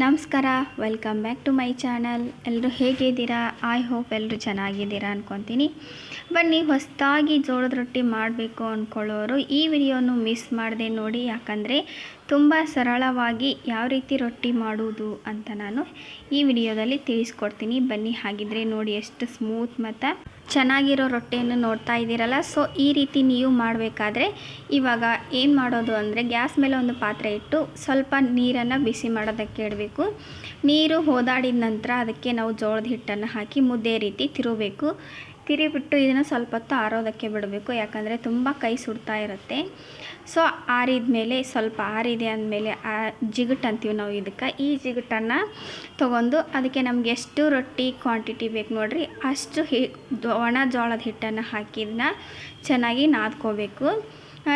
ನಮಸ್ಕಾರ, welcome back to my channel. ಎಲ್ಲರೂ ಹೇಗಿದ್ದೀರಾ? ಐ ಹೋಪ್ ಎಲ್ಲರೂ ಚೆನ್ನಾಗಿದ್ದೀರಾ ಅಂದ್ಕೊತೀನಿ. ಬನ್ನಿ, ಹೊಸದಾಗಿ ಜೋಳದ ರೊಟ್ಟಿ ಮಾಡಬೇಕು ಅಂದ್ಕೊಳ್ಳೋರು ಈ ವಿಡಿಯೋನು ಮಿಸ್ ಮಾಡದೆ ನೋಡಿ, ಯಾಕಂದರೆ ತುಂಬ ಸರಳವಾಗಿ ಯಾವ ರೀತಿ ರೊಟ್ಟಿ ಮಾಡುವುದು ಅಂತ ನಾನು ಈ ವಿಡಿಯೋದಲ್ಲಿ ತಿಳಿಸ್ಕೊಡ್ತೀನಿ. ಬನ್ನಿ, ಹಾಗಿದ್ರೆ ನೋಡಿ ಎಷ್ಟು ಸ್ಮೂತ್ ಮತ್ತು ಚೆನ್ನಾಗಿರೋ ರೊಟ್ಟಿಯನ್ನು ನೋಡ್ತಾ ಇದ್ದೀರಲ್ಲ. ಸೊ ಈ ರೀತಿ ನೀವು ಮಾಡಬೇಕಾದ್ರೆ ಇವಾಗ ಏನು ಮಾಡೋದು ಅಂದರೆ, ಗ್ಯಾಸ್ ಮೇಲೆ ಒಂದು ಪಾತ್ರೆ ಇಟ್ಟು ಸ್ವಲ್ಪ ನೀರನ್ನು ಬಿಸಿ ಮಾಡೋದಕ್ಕೆ ಇಡಬೇಕು. ನೀರು ಹೋದಾಡಿದ ನಂತರ ಅದಕ್ಕೆ ನಾವು ಜೋಳದ ಹಿಟ್ಟನ್ನು ಹಾಕಿ ಮುದ್ದೆ ರೀತಿ ತಿರುವಿಬಿಟ್ಟು ಇದನ್ನು ಸ್ವಲ್ಪ ಹೊತ್ತು ಆರೋದಕ್ಕೆ ಬಿಡಬೇಕು. ಯಾಕಂದರೆ ತುಂಬ ಕೈ ಸುಡ್ತಾ ಇರುತ್ತೆ. ಸೊ ಆರಿದ ಮೇಲೆ, ಸ್ವಲ್ಪ ಆರಿದೆ ಅಂದಮೇಲೆ ಜಿಗುಟು ಅಂತೀವಿ ನಾವು ಇದಕ್ಕೆ. ಈ ಜಿಗುಟನ್ನು ತೊಗೊಂಡು ಅದಕ್ಕೆ ನಮ್ಗೆ ಎಷ್ಟು ರೊಟ್ಟಿ ಕ್ವಾಂಟಿಟಿ ಬೇಕು ನೋಡಿರಿ ಅಷ್ಟು ಒಣ ಜೋಳದ ಹಿಟ್ಟನ್ನು ಹಾಕಿ ಇದನ್ನ ಚೆನ್ನಾಗಿ ನಾದ್ಕೋಬೇಕು.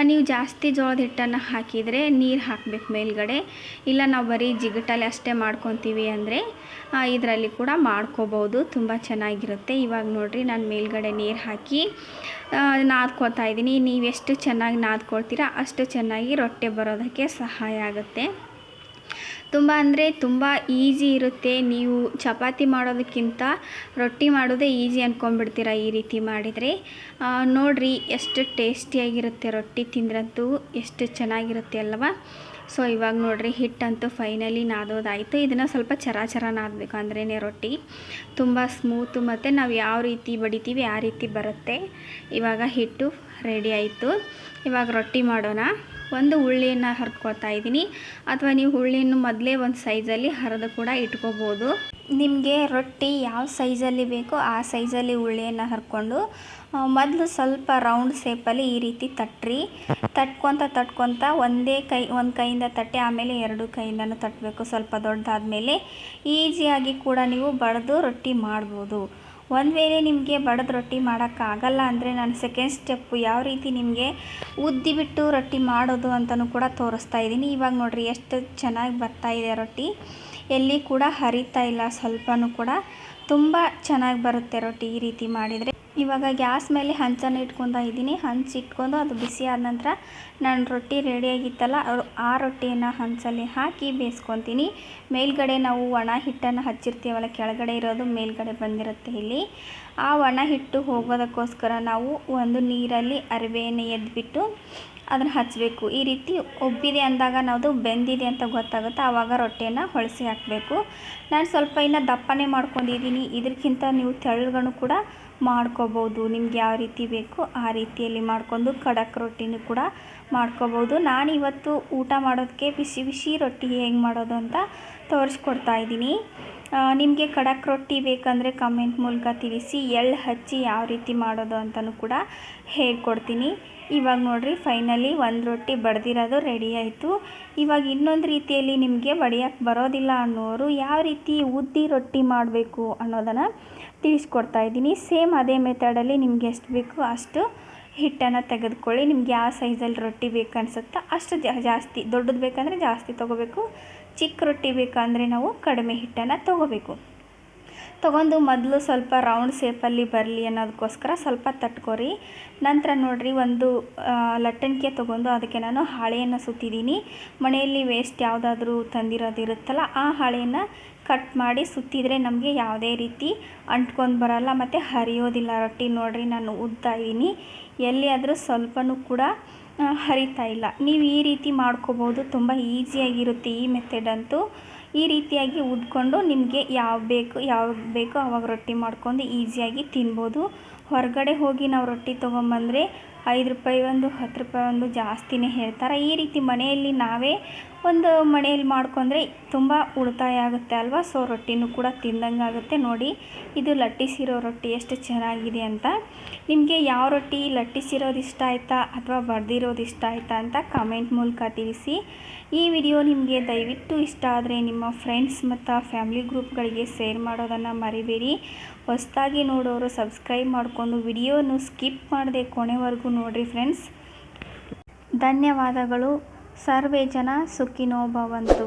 ನೀವು ಜಾಸ್ತಿ ಜೋಳದ ಹಿಟ್ಟನ್ನು ಹಾಕಿದರೆ ನೀರು ಹಾಕಬೇಕು ಮೇಲ್ಗಡೆ. ಇಲ್ಲ ನಾವು ಬರೀ ಜಿಗುಟಲ್ಲಿ ಅಷ್ಟೇ ಮಾಡ್ಕೊತೀವಿ ಅಂದರೆ ಇದರಲ್ಲಿ ಕೂಡ ಮಾಡ್ಕೋಬೋದು, ತುಂಬ ಚೆನ್ನಾಗಿರುತ್ತೆ. ಇವಾಗ ನೋಡಿರಿ, ನಾನು ಮೇಲ್ಗಡೆ ನೀರು ಹಾಕಿ ನಾದ್ಕೋತಾ ಇದ್ದೀನಿ. ನೀವು ಎಷ್ಟು ಚೆನ್ನಾಗಿ ನಾದ್ಕೊಳ್ತೀರಾ ಅಷ್ಟು ಚೆನ್ನಾಗಿ ರೊಟ್ಟಿ ಬರೋದಕ್ಕೆ ಸಹಾಯ ಆಗುತ್ತೆ. ತುಂಬ ಅಂದರೆ ತುಂಬ ಈಸಿ ಇರುತ್ತೆ. ನೀವು ಚಪಾತಿ ಮಾಡೋದಕ್ಕಿಂತ ರೊಟ್ಟಿ ಮಾಡೋದೇ ಈಸಿ ಅಂದ್ಕೊಂಡ್ಬಿಡ್ತೀರ ಈ ರೀತಿ ಮಾಡಿದರೆ. ನೋಡಿರಿ ಎಷ್ಟು ಟೇಸ್ಟಿಯಾಗಿರುತ್ತೆ ರೊಟ್ಟಿ, ತಿಂದ್ರಂತೂ ಎಷ್ಟು ಚೆನ್ನಾಗಿರುತ್ತೆ ಅಲ್ವಾ. ಸೊ ಇವಾಗ ನೋಡಿರಿ, ಹಿಟ್ಟಂತೂ ಫೈನಲಿ ನಾದೋದಾಯಿತು. ಇದನ್ನು ಸ್ವಲ್ಪ ಚರ ನಾದಬೇಕು, ಅಂದ್ರೇ ರೊಟ್ಟಿ ತುಂಬ ಸ್ಮೂತು ಮತ್ತು ನಾವು ಯಾವ ರೀತಿ ಬಡಿತೀವಿ ಆ ರೀತಿ ಬರುತ್ತೆ. ಇವಾಗ ಹಿಟ್ಟು ರೆಡಿ ಆಯಿತು. ಇವಾಗ ರೊಟ್ಟಿ ಮಾಡೋಣ. ಒಂದು ಉಳ್ಳಿಯನ್ನು ಹರ್ಕೊತಾ ಇದ್ದೀನಿ, ಅಥವಾ ನೀವು ಉಳ್ಳಿಯನ್ನು ಮೊದಲೇ ಒಂದು ಸೈಜಲ್ಲಿ ಹರಿದು ಕೂಡ ಇಟ್ಕೋಬೋದು. ನಿಮಗೆ ರೊಟ್ಟಿ ಯಾವ ಸೈಜಲ್ಲಿ ಬೇಕೋ ಆ ಸೈಜಲ್ಲಿ ಉಳ್ಳಿಯನ್ನು ಹರ್ಕೊಂಡು ಮೊದಲು ಸ್ವಲ್ಪ ರೌಂಡ್ ಶೇಪಲ್ಲಿ ಈ ರೀತಿ ತಟ್ಕೊತ ಒಂದು ಕೈಯಿಂದ ತಟ್ಟೆ, ಆಮೇಲೆ ಎರಡು ಕೈಯಿಂದನೂ ತಟ್ಟಬೇಕು. ಸ್ವಲ್ಪ ದೊಡ್ಡದಾದಮೇಲೆ ಈಸಿಯಾಗಿ ಕೂಡ ನೀವು ಬಡಿದು ರೊಟ್ಟಿ ಮಾಡ್ಬೋದು. ಒಂದು ವೇಳೆ ನಿಮಗೆ ಬಡಿದು ರೊಟ್ಟಿ ಮಾಡೋಕ್ಕಾಗಲ್ಲ ಅಂದರೆ ನಾನು ಸೆಕೆಂಡ್ ಸ್ಟೆಪ್ಪು ಯಾವ ರೀತಿ ನಿಮಗೆ ಉದ್ದಿಬಿಟ್ಟು ರೊಟ್ಟಿ ಮಾಡೋದು ಅಂತಲೂ ಕೂಡ ತೋರಿಸ್ತಾ ಇದ್ದೀನಿ. ಇವಾಗ ನೋಡಿರಿ ಎಷ್ಟು ಚೆನ್ನಾಗಿ ಬರ್ತಾಯಿದೆ ರೊಟ್ಟಿ, ಎಲ್ಲಿ ಕೂಡ ಹರಿತಾ ಇಲ್ಲ ಸ್ವಲ್ಪನೂ ಕೂಡ. ತುಂಬ ಚೆನ್ನಾಗಿ ಬರುತ್ತೆ ರೊಟ್ಟಿ ಈ ರೀತಿ ಮಾಡಿದರೆ. ಇವಾಗ ಗ್ಯಾಸ್ ಮೇಲೆ ಹಂಚನ್ನು ಇಟ್ಕೊತಾ ಇದ್ದೀನಿ. ಇಟ್ಕೊಂಡು ಅದು ಬಿಸಿ ಆದ ನಂತರ ನಾನು ರೊಟ್ಟಿ ರೆಡಿಯಾಗಿತ್ತಲ್ಲ ಆ ರೊಟ್ಟಿಯನ್ನು ಹಂಚಲ್ಲಿ ಹಾಕಿ ಬೇಯಿಸ್ಕೊತೀನಿ. ಮೇಲ್ಗಡೆ ನಾವು ಒಣ ಹಿಟ್ಟನ್ನು ಹಚ್ಚಿರ್ತೀವಲ್ಲ, ಕೆಳಗಡೆ ಇರೋದು ಮೇಲ್ಗಡೆ ಬಂದಿರುತ್ತೆ ಇಲ್ಲಿ. ಆ ಒಣ ಹಿಟ್ಟು ಹೋಗೋದಕ್ಕೋಸ್ಕರ ನಾವು ಒಂದು ನೀರಲ್ಲಿ ಅರಿವೆಯನ್ನು ಎದ್ಬಿಟ್ಟು ಅದನ್ನು ಹಚ್ಚಬೇಕು. ಈ ರೀತಿ ಉಬ್ಬಿದೆ ಅಂದಾಗ ನಾವು ಬೆಂದಿದೆ ಅಂತ ಗೊತ್ತಾಗುತ್ತೆ, ಆವಾಗ ರೊಟ್ಟಿಯನ್ನು ಹೊಳಿಸಿ ಹಾಕಬೇಕು. ನಾನು ಸ್ವಲ್ಪ ಇನ್ನು ದಪ್ಪನೇ ಮಾಡ್ಕೊಂಡಿದ್ದೀನಿ. ಇದಕ್ಕಿಂತ ನೀವು ತೆಳ್ಳಗನು ಕೂಡ ಮಾಡ್ಕೋಬೋದು. ನಿಮ್ಗೆ ಯಾವ ರೀತಿ ಬೇಕು ಆ ರೀತಿಯಲ್ಲಿ ಮಾಡ್ಕೊಂಡು ಖಡಕ್ ರೊಟ್ಟಿನೂ ಕೂಡ ಮಾಡ್ಕೋಬೋದು. ನಾನಿವತ್ತು ಊಟ ಮಾಡೋದಕ್ಕೆ ಬಿಸಿ ರೊಟ್ಟಿ ಹೇಗೆ ಮಾಡೋದು ಅಂತ ತೋರಿಸ್ಕೊಡ್ತಾ ಇದ್ದೀನಿ. ನಿಮಗೆ ಖಡಕ್ ರೊಟ್ಟಿ ಬೇಕಂದರೆ ಕಮೆಂಟ್ ಮೂಲಕ ತಿಳಿಸಿ. ಎಳ್ಳು ಹಚ್ಚಿ ಯಾವ ರೀತಿ ಮಾಡೋದು ಅಂತಲೂ ಕೂಡ ಹೇಳ್ಕೊಡ್ತೀನಿ. ಇವಾಗ ನೋಡಿರಿ, ಫೈನಲಿ ಒಂದು ರೊಟ್ಟಿ ಬಡ್ದಿರೋದು ರೆಡಿ ಆಯಿತು. ಇವಾಗ ಇನ್ನೊಂದು ರೀತಿಯಲ್ಲಿ ನಿಮಗೆ ಬಡಿಯೋಕ್ಕೆ ಬರೋದಿಲ್ಲ ಅನ್ನೋರು ಯಾವ ರೀತಿ ಉದ್ದಿ ರೊಟ್ಟಿ ಮಾಡಬೇಕು ಅನ್ನೋದನ್ನು ತಿಳಿಸ್ಕೊಡ್ತಾ ಇದ್ದೀನಿ. ಸೇಮ್ ಅದೇ ಮೆಥಡಲ್ಲಿ ನಿಮ್ಗೆ ಎಷ್ಟು ಬೇಕು ಅಷ್ಟು ಹಿಟ್ಟನ್ನು ತೆಗೆದುಕೊಳ್ಳಿ. ನಿಮ್ಗೆ ಯಾವ ಸೈಜಲ್ಲಿ ರೊಟ್ಟಿ ಬೇಕು ಅನಿಸುತ್ತೋ ಅಷ್ಟು ಜಾಸ್ತಿ, ದೊಡ್ಡದು ಬೇಕಂದರೆ ಜಾಸ್ತಿ ತೊಗೋಬೇಕು, ಚಿಕ್ಕ ರೊಟ್ಟಿ ಬೇಕಂದರೆ ನಾವು ಕಡಿಮೆ ಹಿಟ್ಟನ್ನು ತೊಗೊಂಡು ಮೊದಲು ಸ್ವಲ್ಪ ರೌಂಡ್ ಶೇಪಲ್ಲಿ ಬರಲಿ ಅನ್ನೋದಕ್ಕೋಸ್ಕರ ಸ್ವಲ್ಪ ತಟ್ಕೊರಿ. ನಂತರ ನೋಡಿರಿ, ಒಂದು ಲಟ್ಟಣಿಕೆ ತೊಗೊಂಡು ಅದಕ್ಕೆ ನಾನು ಹಾಳೆಯನ್ನು ಸುತ್ತಿದ್ದೀನಿ. ಮನೆಯಲ್ಲಿ ವೇಸ್ಟ್ ಯಾವುದಾದ್ರೂ ತಂದಿರೋದಿರುತ್ತಲ್ಲ ಆ ಹಾಳೆಯನ್ನು ಕಟ್ ಮಾಡಿ ಸುತ್ತಿದರೆ ನಮಗೆ ಯಾವುದೇ ರೀತಿ ಅಂಟ್ಕೊಂಡು ಬರೋಲ್ಲ ಮತ್ತು ಹರಿಯೋದಿಲ್ಲ ರೊಟ್ಟಿ. ನೋಡಿರಿ, ನಾನು ಉದ್ತಾ ಇದ್ದೀನಿ, ಎಲ್ಲಿಯಾದರೂ ಸ್ವಲ್ಪನೂ ಕೂಡ ಹರಿತಾ ಇಲ್ಲ. ನೀವು ಈ ರೀತಿ ಮಾಡ್ಕೋಬೋದು, ತುಂಬ ಈಸಿಯಾಗಿರುತ್ತೆ ಈ ಮೆಥಡಂತೂ. ಈ ರೀತಿಯಾಗಿ ಉದ್ಕೊಂಡು ನಿಮಗೆ ಯಾವಾಗ ಬೇಕೋ ಆವಾಗ ರೊಟ್ಟಿ ಮಾಡ್ಕೊಂಡು ಈಸಿಯಾಗಿ ತಿನ್ಬೋದು. ಹೊರಗಡೆ ಹೋಗಿ ನಾವು ರೊಟ್ಟಿ ತೊಗೊಂಬಂದರೆ 5 ರೂಪಾಯಿ ಒಂದು 10 ರೂಪಾಯಿ ಒಂದು ಜಾಸ್ತಿನೇ ಹೇಳ್ತಾರೆ. ಈ ರೀತಿ ಮನೆಯಲ್ಲಿ ಮನೆಯಲ್ಲಿ ಮಾಡ್ಕೊಂಡ್ರೆ ತುಂಬ ಉಳಿತಾಯ ಆಗುತ್ತೆ ಅಲ್ವಾ. ಸೊ ರೊಟ್ಟಿನೂ ಕೂಡ ತಿಂದಂಗೆ ಆಗುತ್ತೆ. ನೋಡಿ, ಇದು ಲಟ್ಟಿಸಿರೋ ರೊಟ್ಟಿ ಎಷ್ಟು ಚೆನ್ನಾಗಿದೆ ಅಂತ. ನಿಮಗೆ ಯಾವ ರೊಟ್ಟಿ ಲಟ್ಟಿಸಿರೋದು ಇಷ್ಟ ಆಯಿತಾ ಅಥವಾ ಬಡ್ದಿರೋದು ಇಷ್ಟ ಆಯಿತಾ ಅಂತ ಕಮೆಂಟ್ ಮೂಲಕ ತಿಳಿಸಿ. ಈ ವಿಡಿಯೋ ನಿಮಗೆ ದಯವಿಟ್ಟು ಇಷ್ಟ ಆದರೆ ನಿಮ್ಮ ಫ್ರೆಂಡ್ಸ್ ಮತ್ತು ಫ್ಯಾಮಿಲಿ ಗ್ರೂಪ್ಗಳಿಗೆ ಶೇರ್ ಮಾಡೋದನ್ನು ಮರಿಬೇಡಿ. ಹೊಸದಾಗಿ ನೋಡೋರು ಸಬ್ಸ್ಕ್ರೈಬ್ ಮಾಡಿಕೊಂಡು ವಿಡಿಯೋನು ಸ್ಕಿಪ್ ಮಾಡದೆ ಕೊನೆವರೆಗೂ ನೋಡಿರಿ ಫ್ರೆಂಡ್ಸ್. ಧನ್ಯವಾದಗಳು. ಸರ್ವೇ ಜನ ಸುಖಿನೋ ಭವಂತು.